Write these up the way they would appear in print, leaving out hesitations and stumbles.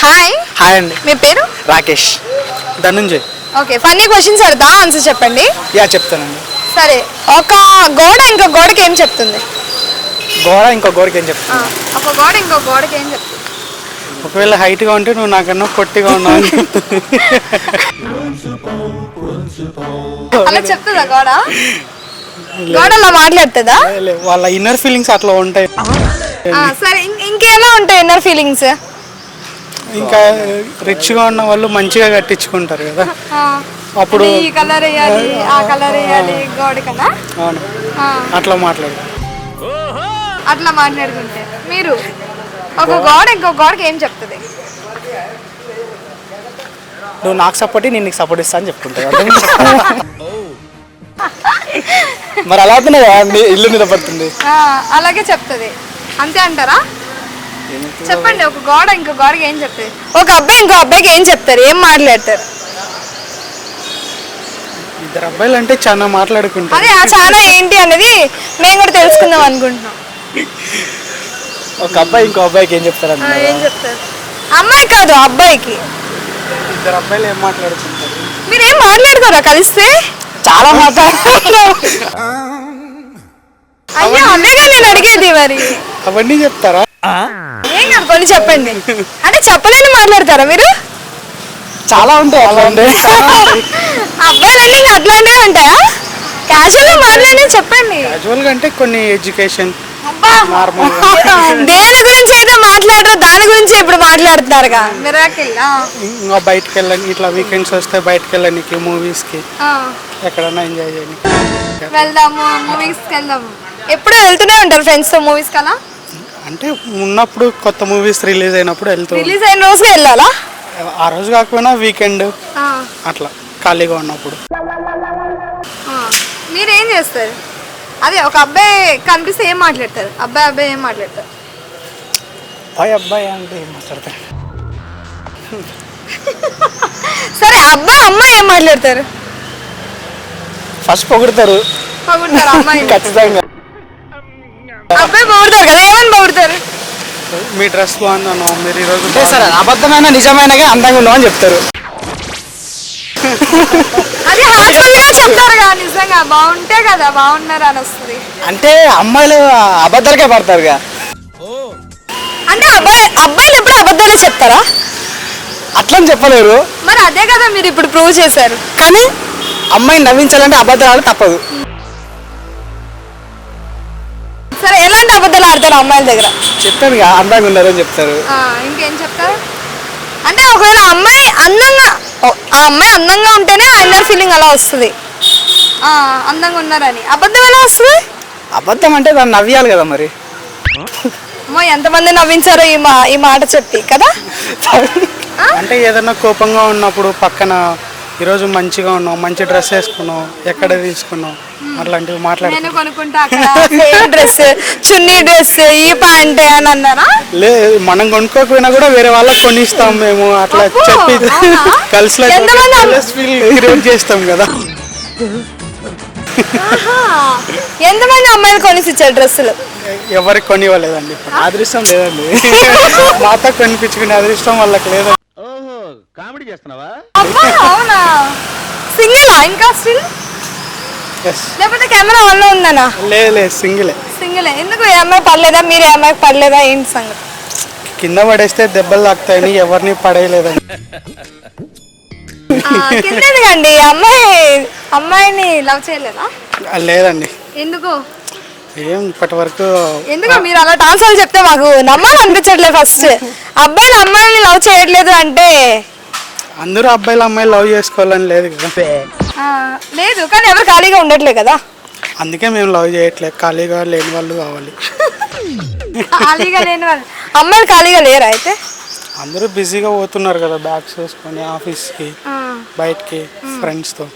Hi. Hi అండి. మీ పేరు? Rakesh. Dhananjay. Okay, funny questions అడతా, ఆన్సర్ చెప్పండి. యా చెప్తానండి. సరే, ఒక గోడ ఇంకో గోడకి ఏం చెప్తుంది? గోడ ఇంకో గోడకి ఏం చెప్తాను? ఒక గోడ ఇంకో గోడకి ఏం చెప్తుంది? ఒకవేళ హైట్గా ఉంటే నువ్వు నాకన్నా పొట్టిగా ఉన్నావు అని చెప్తుంది. అలా చెప్తుందా గోడ? గోడ అలా మాట్లాడుతుందా? వాళ్ళ ఇన్నర్ ఫీలింగ్స్ అట్లా ఉంటాయి. సరే, ఇంకేలా ఉంటాయి ఇన్నర్ ఫీలింగ్స్? ఇంకా రిచ్గా ఉన్న వాళ్ళు మంచిగా కట్టించుకుంటారు కదా, అప్పుడు ఈ కలర్ వేయాలి, ఆ కలర్ వేయాలి గోడకన్నా. అవును, అట్లా మాట్లాడు. అట్లా మాట్లాడుకుంటే మీరు ఒక గోడ ఇంకో గోడకి ఏం చెప్తుంది? నువ్వు నాకు సపోర్ట్, నేను నీకు సపోర్ట్ ఇస్తా అని చెప్పుకుంటావు. మరి అలా అవుతున్నాయి, ఇల్లు నిలబడుతుంది. అలాగే చెప్తుంది, అంతే అంటారా? చెప్పండి, ఒక గోడ ఇంకో గోడకి ఏం చెప్తుంది? ఒక అబ్బాయి ఇంకో అబ్బాయికి ఏం చెప్తారు, ఏం మాట్లాడతారు? ఇద్దరు అబ్బాయిలు అంటే చాలా మాట్లాడుకుంటారు. అదే ఆ చాలా ఏంటి అనేది మేము కూడా తెలుసుకుందాం అనుకుంటున్నాం. ఒక అబ్బాయి ఇంకో అబ్బాయికి ఏం చెప్తారు? ఏం చెప్తారు? అమ్మాయి కాదు, అబ్బాయికి. ఇద్దరు అబ్బాయిలు ఏం మాట్లాడుకుంటారు? మీరు ఏం మాట్లాడతారా కలిస్తే? చాలా మాట్లాడుకుంటారు. అయ్యో, అదేగా నేను అడిగేది. మరి అవన్నీ చెప్తారా? ఏం కాదు, కొన్ని చెప్పండి. అంటే చెప్పలేని మాట్లాడతారా మీరు? చాలా ఉంటాయి. అబ్బాయిలన్నీ ఇంకా అట్లాంటివి ఉంటాయా? క్యాజువల్ గా మాట్లాడి చెప్పండి. క్యాజువల్ గా అంటే కొన్ని ఎడ్యుకేషన్, దేని గురించి అయితే మాట్లాడరు దాని గురించి ఇప్పుడు మాట్లాడుతున్నారుగా. మిరాకిల్. ఇంకా బయటకు వెళ్ళని, ఇట్లా వీకెండ్స్ వస్తే బయటకు వెళ్ళడానికి, మూవీస్ కి, ఎక్కడన్నా ఎంజాయ్ చేయని వెళ్దాము, మూవీస్ కి వెళ్దాము. ఎప్పుడు వెళ్తూనే ఉంటారు ఫ్రెండ్స్ తో మూవీస్ కన్నా? అంటే ఉన్నప్పుడు కొత్త మూవీస్ రిలీజ్ అయినప్పుడు వెళ్తూ. రిలీజ్ అయిన రోజు వెళ్ళాలా? ఆ రోజు కాకపోయినా వీకెండ్ అట్లా ఖాళీగా ఉన్నప్పుడు. మీరేం చేస్తారు? అదే ఒక అబ్బాయి కనిపిస్తే ఏం మాట్లాడతారు? అబ్బాయి ఏం మాట్లాడతారు? అబ్బాయి అంటే ఏం మాట్లాడతారు? సరే, అమ్మాయి ఏం మాట్లాడతారు? ఫస్ట్ పొగుడతారు. అమ్మాయి ఖచ్చితంగా. అబ్బాయి పొగుడతారు కదా, ఏమని పొగుడతారు? మీ డ్రెస్ బాగుందను, మీరు ఈరోజు అబద్ధమైన నిజమైన అందంగా ఉన్నావు అని చెప్తారు. అది హార్ట్ఫుల్ గా చెప్తారు కదా, నిజంగా బాగుంటే కదా బాగున్నారు అని వస్తుంది. అంటే అమ్మాయిలు అబద్ధాలకే పడతారుగా. అంటే అబ్బాయిలు ఎప్పుడు అబద్ధాలే చెప్తారా? అట్లని చెప్పలేరు. మరి అదే కదా మీరు ఇప్పుడు ప్రూవ్ చేశారు. కానీ అమ్మాయిని నవ్వించాలంటే అబద్ధాలు తప్పదు. సరే, ఎలాంటి అబద్ధాలు ఆడతారు అమ్మాయిల దగ్గర? చెప్తాను, అందంగా ఉన్నారని చెప్తారు. ఇంకేం చెప్తారు? అంటే ఒకవేళ ఆ అమ్మాయి అందంగా ఉంటేనే ఆ ఇన్నర్ ఫీలింగ్ అలా వస్తుంది, అందంగా ఉన్నారని. అబద్ధం ఎలా వస్తుంది? అబద్ధం అంటే దాన్ని నవ్వియాలి కదా మరి. ఎంతమంది నవ్వించారో ఈ మాట చెప్పి కదా. అంటే ఏదైనా కోపంగా ఉన్నప్పుడు పక్కన ఈరోజు మంచిగా ఉన్నావు, మంచి డ్రెస్ వేసుకున్నావు, ఎక్కడ తీసుకున్నావు, అట్లాంటివి మాట్లాడు. నేను కొనుక్కుంటా డ్రెస్, చున్నీ డ్రెస్, ఈ ప్యాంట్ అని అన్నారా? లేదు, మనం కొనుక్కోకపోయినా కూడా వేరే వాళ్ళకి కొనిస్తాం మేము. అట్లా చెప్పి కలిసి క్రియేట్ చేస్తాం కదా. ఎంతమంది అమ్మాయిలు కొనిసి ఇచ్చారు డ్రెస్సులు? ఎవరికి కొనివ్వలేదండి. అదృష్టం లేదండి. మాతో కొనిపించుకునే అదృష్టం వాళ్ళకి లేదండి. కామెడీ చేస్తున్నావా? అవునా? సింగిలా ఇంకా స్టిల్? లేకపోతే కెమెరా ఆన్ లో ఉందనా? లేదు, సింగిలే. ఎందుకు? ఏ అమ్మాయి పడలేదా? మీరు ఏ అమ్మాయికి పడలేదా? ఏంటి సంగతి? కింద పడేస్తే దెబ్బలు తాకుతాయని ఎవరిని పడేయలేదండి. కిందకండి, అమ్మాయిని లవ్ చేయలేదా? లేదండి. ఎందుకు? ఏం ఇప్పటి వరకు. ఎందుకు మీరు అలా టాన్సాలు చెప్తే మాకు నమ్మాలనిపించట్లేదు. ఫస్ట్ అబ్బాయిలు అమ్మాయిని లవ్ చేయట్లేదు అంటే అందరూ అబ్బాయిలు అమ్మాయిలు లవ్ చేసుకోవాలని లేదు కదా. లేదు, కానీ ఎవరు ఖాళీగా ఉండట్లేదు కదా, అందుకే మేము లవ్ చేయట్లేదు. ఖాళీగా లేని వాళ్ళు కావాలి. ఖాళీగా లేని వాళ్ళు. అమ్మాయిలు ఖాళీగా లేరా అయితే? అందరూ బిజీగా పోతున్నారు కదా, బ్యాగ్స్ వేసుకొని ఆఫీస్కి, బయటికి, ఫ్రెండ్స్తో.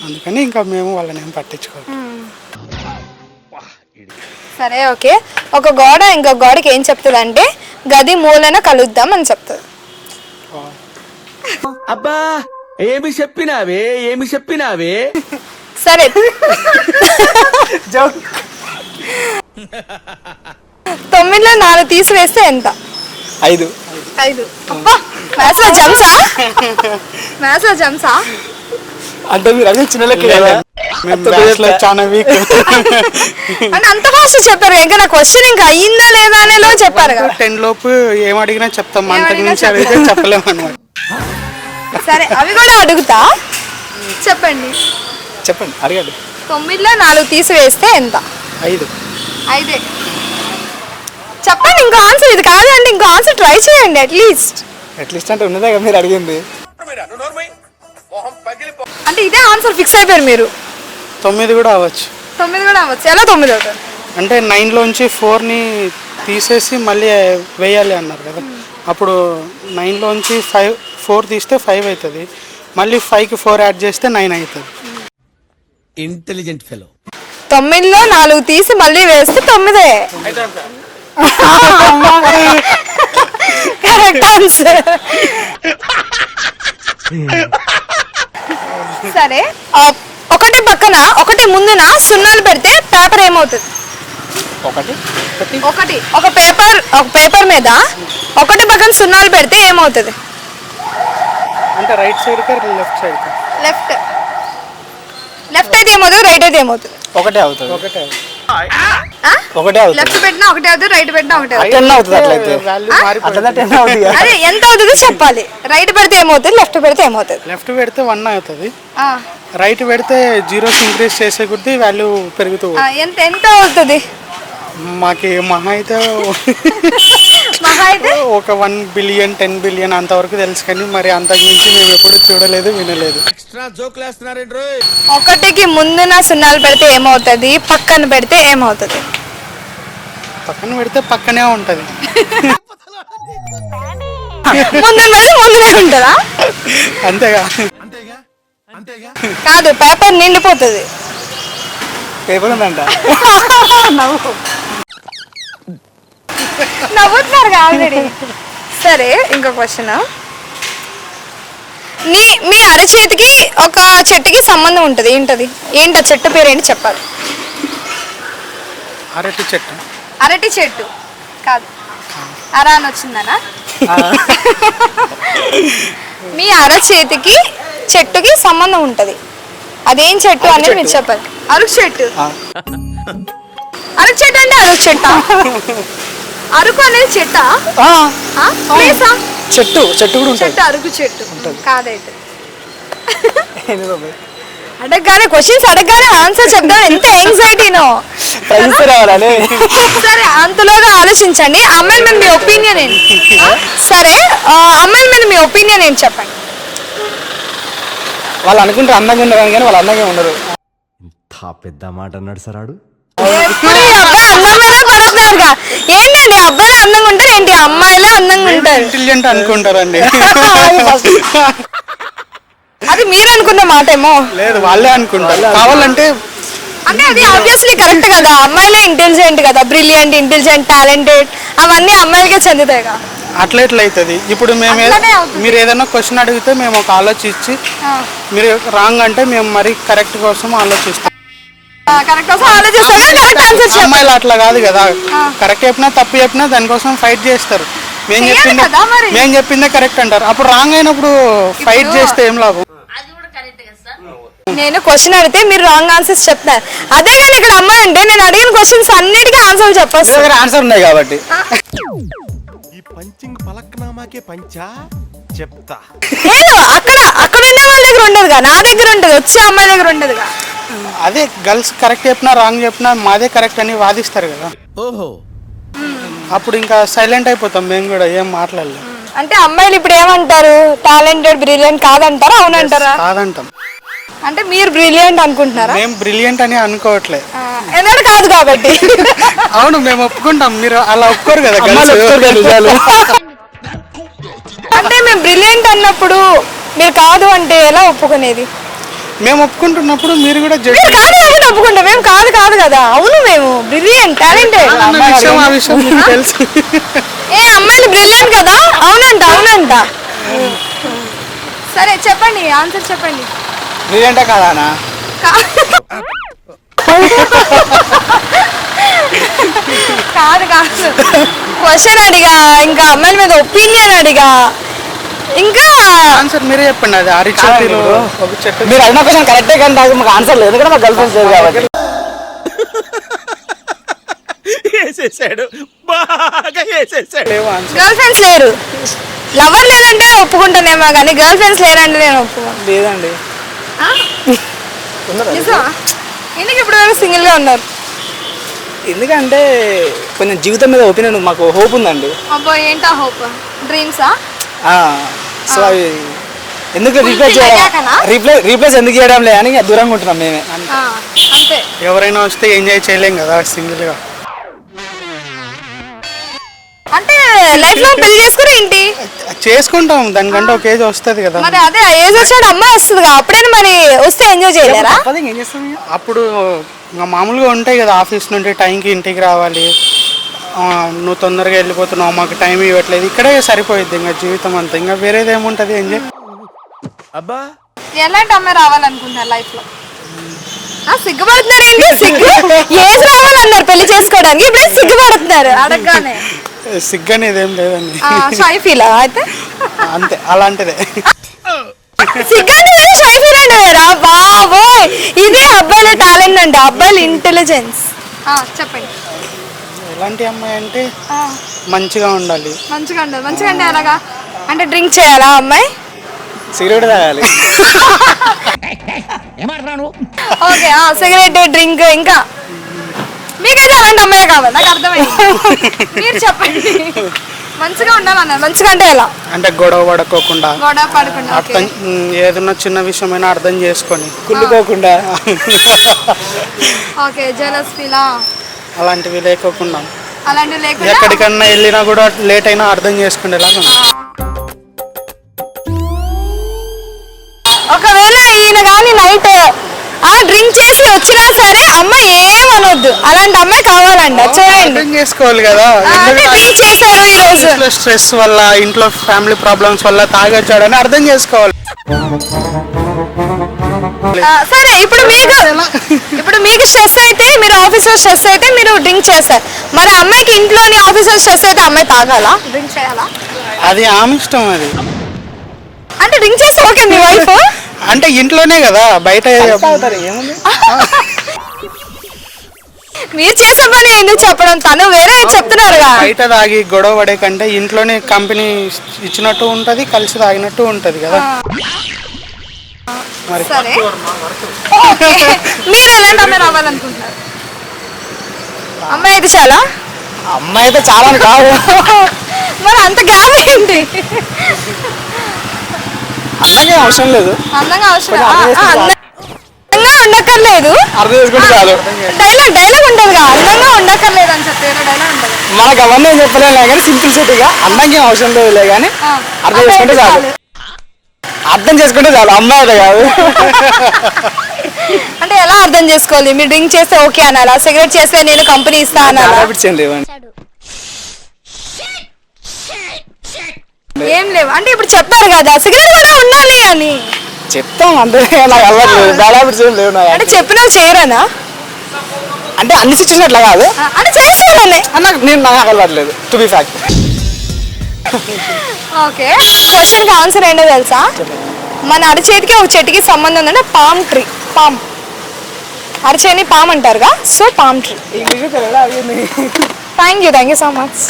అందుకని ఇంకా మేము వాళ్ళని ఏం పట్టించుకోవాలి. సరే, ఓకే. ఒక గోడ ఇంకో గోడకి ఏం చెప్తుంది అంటే గది మూలన కలుద్దాం అని చెప్తుంది. అబ్బా, ఏమి చెప్పినావే. సరే, 9లో 4 తీసివేస్తే ఎంత? 5. అబ్బా, మ్యాథ్స్ లో జంసా మ్యాథ్స్ లో జంసా అంటే మీరు అదే చిన్న లెక్క కదా. మేము మ్యాథ్స్ లో చాలా వీక్. అంటే అంత ఫాస్ట్ చెప్పారు ఇంకా నా క్వశ్చన్ ఇంకా అయ్యిందా లేదా అనేలో చెప్పారు కదా. 10 లోపు ఏం అడిగినా చెప్తాం, ఏం అంతకు అడిగినా మించి అడిగితే చెప్పలేము అనమాట. సరే అవి కూడా అడుగుతా, చెప్పండి. చెప్పండి, అడగండి. 9లో 4 తీసివేస్తే ఎంత? 5. 5. చెప్పండి ఇంకో ఆన్సర్. ఇది కాదు అంటే ఇంకో ఆన్సర్ ట్రై చేయండి అట్లీస్ట్. అట్లీస్ట్ అంటే ఉన్నదే కదా మీరు అడిగింది. అంటే ఇదే ఆన్సర్ ఫిక్స్ అయిపోయారు మీరు. 9 కూడా అవ్వచ్చు. 9 కూడా అవ్వచ్చు. ఎలా 9 అవుతారు? అంటే 9లోంచి 4ని తీసేసి మళ్ళీ వేయాలి అన్నారు కదా. అప్పుడు 9లోంచి 4 తీస్తే 5 అవుతుంది, మళ్ళీ 5కి 4 యాడ్ చేస్తే 9 అవుతుంది. Intelligent fellow. 9లో 4 తీసి మళ్ళీ వేస్తే 9. Correct answer. సరే ఒకటి పక్కన ఒకటి ముందున సున్నాలు పెడితే పేపర్ ఏమవుతుంది? ఒక పేపర్ మీద ఒకటి పక్కన సున్నాలు పెడితే ఏమవుతుంది? అంటే రైట్ సైడ్ కా లెఫ్ట్ సైడ్ కా? లెఫ్ట్ అయితే ఏమవుతుంది, రైట్ అయితే ఏమవుతుంది? ఒకటే అవుతుంది. ఒకటే ఒకటే అవుతుంది. లెఫ్ట్ పెట్టినా ఒకటే అవుతుంది, రైట్ పెట్టినా ఒకటే అవుతుంది. 10 అవుతుంది అట్లయితే. వాల్యూ అట్లా మారిపోతుంది. 10 అవుతుంది కదా. అదే ఎంత అవుతుందో చెప్పాలి. రైట్ పెడితే ఏమవుతుంది, లెఫ్ట్ పెడితే ఏమవుతుంది? లెఫ్ట్ పెడితే 1 అవుతుంది, ఆ, రైట్ పెడితే జీరోస్ ఇంక్రీజ్ చేసే కొద్దీ వాల్యూ పెరుగుతూ ఆ, ఎంత అవుతుంది? మాకి మహా అయితే మహా అయితే ఒక 1 బిలియన్ 10 బిలియన్ అంతవరకు తెలుసు, కానీ మరి అంతకు మించి మేము ఎప్పుడు చూడలేదు, వినలేదు. ఎక్స్ట్రా జోకులు వేస్తున్నారేంట్రో. ఒకటికి ముందున సున్నాలు పెడితే ఏమవుతుంది, పక్కన పెడితే ఏమవుతుంది? పక్కన పెడితే పక్కనే ఉంటది. ముందున పెడితే ముందునే ఉంటుందా? అంతేగా. కాదు, పేపర్ నిండిపోతుంది. పేపర్ ఉందంట. నవ్వుతున్నారు ఆల్రెడీ. సరే ఇంకో క్వశ్చన్. మీ అరచేతికి ఒక చెట్టుకి సంబంధం ఉంటుంది, ఏంటది? ఏంటో చెట్టు పేరు ఏంటి చెప్పాలి. అరటి చెట్టు. అరటి చెట్టు కాదు, అరా అని వచ్చిందనా? మీ అరచేతికి చెట్టుకి సంబంధం ఉంటుంది, అదేం చెట్టు అనేది మీరు చెప్పాలి. అరుకు చెట్టు. అరుకు చెట్టు అంటే అరుకు చెట్ట? అరుకు అనేది చెట్టా? ప్లేసా? చెట్టు కూడా ఉంటుంది. చెట్టు అరుకు చెట్టు కాదైతే. ఏంది బాబాయ్? అడగగానే క్వశ్చన్స్ అడగగానే ఆన్సర్ చెప్తాం, ఎంత యాంగ్జైటీనో. ప్రైజ్ రావాలని. సరే అంతలోగా ఆలోచించండి. అమ్మాయిల మీద మీ ఒపీనియన్ ఏంటి? సరే అమ్మాయిల మీద మీ ఒపీనియన్ ఏంటి చెప్పండి. వాళ్ళు అనుకుంటే అందంగా ఉన్నారు కానీ వాళ్ళు అందంగా ఉండరు. పెద్ద మాట అన్నాడు సార్ ఆడు. ఎప్పుడు ఈ అబ్బాయి అందం మీద పడుతున్నారుగా. ఏంటండి అబ్బాయిలు అందంగా ఉంటారు ఏంటి, అమ్మాయిలే అందంగా ఉంటారు? ఇంటెలిజెంట్ అనుకుంటారండి. అది మీరు అనుకున్న మాట ఏమో. లేదు, వాళ్ళే అనుకుంటారు. కావాలంటే అంటే అది ఆబ్వియస్లీ కరెక్ట్ కదా, అమ్మాయిలే ఇంటెలిజెంట్ కదా, బ్రిలియంట్, ఇంటెలిజెంట్, టాలెంటెడ్ అవన్నీ అమ్మాయిలకే చెందుతాయిగా. అట్లా ఎట్లా అవుతుంది? ఇప్పుడు మేము అట్లనే అవుతుంది. మీరు ఏదైనా క్వశ్చన్ అడిగితే మేము ఒక ఆలోచించి, మీరు రాంగ్ అంటే మేము మరి కరెక్ట్ కోసం ఆలోచిస్తాం. కరెక్ట్ ఆలోచిస్తారు, కరెక్ట్ ఆన్సర్ చెప్పాలి. అమ్మాయిలు అట్లా కాదు కదా, కరెక్ట్ చెప్పినా తప్పు చెప్పినా దానికోసం ఫైట్ చేస్తారు. మేము చేయాలి చెప్పిందే కదా మరి. మేము చెప్పిందే కరెక్ట్ అంటారు. అప్పుడు రాంగ్ అయినప్పుడు ఫైట్ చేస్తే ఏం లాభం? నేను క్వశ్చన్ అడిగితే మీరు రాంగ్ ఆన్సర్స్ చెప్తారు. అదే కానీ ఇక్కడ అమ్మాయి అంటే నేను అడిగిన క్వశ్చన్స్ అన్నిటికీ ఆన్సర్ చెప్పొచ్చు. దగ్గర ఆన్సర్ ఉన్నాయి కాబట్టి. ఈ పంచింగ్ పలక్నామాకే పంచా చెప్తా. లేదు, అక్కడ ఉండే వాళ్ళ దగ్గర ఉండదుగా, నా దగ్గర ఉంటుంది, వచ్చే అమ్మాయి దగ్గర ఉండదుగా. అదే గర్ల్స్ కరెక్ట్ చెప్పినా రాంగ్ చెప్పినా మాదే కరెక్ట్ అని వాదిస్తారు కదా. ఓహో, అప్పుడు ఇంకా సైలెంట్ అయిపోతాం, మేము కూడా ఏం మాట్లాడలేం. అంటే అమ్మాయిలు ఇప్పుడు ఏమంటారు, టాలెంటెడ్, బ్రిలియంట్ కాదంటారా అవునంటారా? కాదంటాం. అంటే మీరు బ్రిలియంట్ అనుకుంటున్నారా? మేము బ్రిలియంట్ అని అనుకోవట్లేదు. ఎందుకంటే కాదు కాబట్టి. అవును, మేము ఒప్పుకుంటాం, మీరు అలా ఒప్పుకోరు కదా. అమ్మాయిలు ఒప్పుకోరు కదా నిజాలు. అంటే మేము బ్రిలియంట్ అన్నప్పుడు మీరు కాదు అంటే ఎలా ఒప్పుకునేది? మేము ఒప్పుకుంటున్నప్పుడు మీరు కూడా మీరు కాదు కాబట్టి ఒప్పుకుంటాం, మేము కాదు కదా. అవును మేము బ్రిలియంట్, టాలెంటెడ్. ఆ విషయం మీకు తెలుసు. ఏ అమ్మాయిలు బ్రిలియంట్ కదా, అవునంట. సరే చెప్పండి, ఆన్సర్ చెప్పండి. నీదంటే కాదానా? కాదు క్వశ్చన్ అడిగా, ఇంకా అమ్మాయిల మీద ఒపీనియన్ అడిగా. ఇంకా ఆన్సర్ మీరే చెప్పండి. అది అరటి చెట్టులో ఒక చెట్టు. మీరు అడిగిన క్వశ్చన్ కరెక్టే కానీ నాకు మాకు ఆన్సర్ లేదు ఎందుకంటే మాకు గర్ల్ ఫ్రెండ్స్ లేదు కాబట్టి. వేసేసాడు బాగా వేసేసాడు. లేవు ఆన్సర్. గర్ల్ ఫ్రెండ్స్ లేరు. లవర్ లేదంటే ఒప్పుకుంటానేమో కానీ గర్ల్ ఫ్రెండ్స్ లేరంటే నేను ఒప్పుకోను. లేదండి. నిజమా? ఎందుకు ఇప్పుడు వరకు సింగిల్ గా ఉన్నారు? ఎందుకంటే కొంచెం జీవితం మీద ఒపీనియన్ మాకు హోప్ ఉందండి. అబ్బో ఏంటా హోప్? డ్రీమ్సా? సో అవి ఎందుకు అయ్యాకనా? రీప్లేస్ ఎందుకు చేయడం లేదు అని దూరంగా ఉంటున్నాం మేమే. అంతే. ఎవరైనా వస్తే ఎంజాయ్ చేయలేం కదా సింగిల్ గా. అంటే లైఫ్ లో పెళ్లి చేసుకుని ఏంటి చేసుకుంటాం, దానికంటే ఒక ఏజ్ వస్తుంది కదా. మరి అదే ఏజ్ వచ్చాడు అమ్మాయి వస్తుంది అప్పుడే మరి వస్తే ఎంజాయ్ చేయలేరా? తప్పదు, ఏం చేస్తాం ఇక. అప్పుడు ఇంకా మామూలుగా ఉంటాయి కదా, ఆఫీస్ నుండి టైంకి ఇంటికి రావాలి, నువ్వు తొందరగా వెళ్ళిపోతున్నావు, మాకు టైం ఇవ్వట్లేదు, ఇక్కడే సరిపోయిద్ది ఇంకా జీవితం అంతా. ఇంకా వేరేది ఏముంటుంది ఎంజాయ్. అబ్బా ఎలాంటి అమ్మాయి రావాలనుకుంటున్నారు లైఫ్ లో? సిగ్గుపడుతున్నారు ఏంటి? సిగ్గు ఏజ్ రావాలన్నారు పెళ్లి చేసుకోవడానికి, ఇప్పుడు సిగ్గుపడుతున్నారు అడగగానే. సిగ్గు అనేది ఏం లేదండి. షై ఫీల్ అయితే అంతే, అలాంటిదే. సిగ్గు షై ఫీల్ అంటే వేరా బాబోయ్. ఇదే అబ్బాయిల టాలెంట్ అంటే, అబ్బాయిల ఇంటెలిజెన్స్. చెప్పండి. ఎలాంటి అమ్మాయి అంటే మంచిగా ఉండాలి. మంచిగా ఉండాలి. మంచిగా అంటే ఎలాగా? అంటే డ్రింక్ చేయాలా అమ్మాయి? సిగరెట్ తాగాలి. Okay, cigarette, drink. ఇంకా మీకైతే అలాంటి అమ్మాయి కావాలి, నాకు అర్థమైంది. మీరు చెప్పండి. మంచిగా ఉండాలన్నారు. మంచిగా అంటే ఎలా? అంటే గొడవ పడుకోకుండా, గొడవ పడకుండా, అర్థం ఏదన్నా చిన్న విషయమైనా అర్థం చేసుకొని, కుళ్ళుకోకుండా, ఓకే జెలస్ ఫీలా అలాంటివి లేకోకుండా, అలాంటివి లేకుండా ఎక్కడికన్నా వెళ్ళినా కూడా లేట్ అయినా అర్థం చేసుకునేలాగా. ఒకవేళ ఈయన కానీ నైట్ డ్రింక్ చేసి వచ్చినా సరే అమ్మాయి ఏమనొద్దు, అలాంటి అమ్మాయి కావాలంట. చూడండి, అర్థం చేసుకోవాలి కదా. అంటే డ్రింక్ చేశారు ఈ రోజు, ఇంట్లో స్ట్రెస్ వల్ల, ఇంట్లో ఫ్యామిలీ ప్రాబ్లమ్స్ వల్ల తాగొచ్చాడని అర్థం చేసుకోవాలి. సరే ఇప్పుడు మీకు స్ట్రెస్ అయితే, మీరు ఆఫీస్ లో స్ట్రెస్ అయితే మీరు డ్రింక్ చేస్తారు, మరి అమ్మాయికి ఇంట్లోని ఆఫీస్ లో స్ట్రెస్ అయితే అమ్మాయి తాగాలా, డ్రింక్ చేయాలా? అది ఆమె ఇష్టం. అది అంటే డ్రింక్ చేస్తే ఓకే మీ వైఫ్? అంటే ఇంట్లోనే కదా, బయట ఏముంది. మీరు చేసే పని ఎందుకు చెప్పడం, తను వేరే చెప్తున్నారుగా. బయట తాగి గొడవ పడే కంటే ఇంట్లోనే కంపెనీ ఇచ్చినట్టు ఉంటది, కలిసి తాగినట్టు ఉంటది కదా. మరి సరే, ఓకే. మీరు ఎలాంటి అమ్మాయి రావాలనుకుంటున్నారు? అమ్మాయి అయితే చాలా? అమ్మాయి అయితే చాలా కాదు. మరి అంత గ్యాప్ ఏంటి? అందంగా అవసరం లేదు, అందంగా అవసరం, కొంచెం అర్థం అందంగా ఉండక్కర్లేదు. అర్థం చేసుకుంటే చాలు. డైలాగ్ ఉంటది కదా, అందంగా ఉండక్కర్లేదు అని చెప్పారు, డైలాగ్ ఉంటది. మనకు అవన్నీ ఏం చెప్పలేము కానీ సింపుల్ సిటీగా అందంగా ఏం అవసరం లేదులే కానీ అర్థం చేసుకుంటే చాలు. అర్థం చేసుకుంటే చాలు, అమ్మాయి అయితే కాదు. అంటే ఎలా అర్థం చేసుకోవాలి? మీరు డ్రింక్ చేస్తే ఓకే అనాలా, సిగరెట్ చేస్తే నేను కంపెనీ ఇస్తా అనాలా? హ్యాబిట్స్ ఏం లేవండి. ఏం లేవు. అంటే ఇప్పుడు చెప్పారు కదా సిగరెట్ కూడా ఉండాలి అని. చెప్తాం అంతే, నాకు అలవాట్లేదు, బ్యాడ్ హ్యాబిట్స్ ఏం లేవు నాకు. అంటే చెప్పినా చేయరనా? అంటే అన్ని సిచ్యువేషన్ అట్లా కాదు అంటే చేస్తానని నాకు అలవాట్లేదు, టు బి ఫ్యాక్ట్. ఓకే, క్వశ్చన్కి ఆన్సర్ ఏంటో తెలుసా? మన అరచేతికి ఒక చెట్టుకి సంబంధం ఉందంటే పామ్ ట్రీ. పామ్, అరచేని పామ్ అంటారుగా, so palm tree. English thank you so much.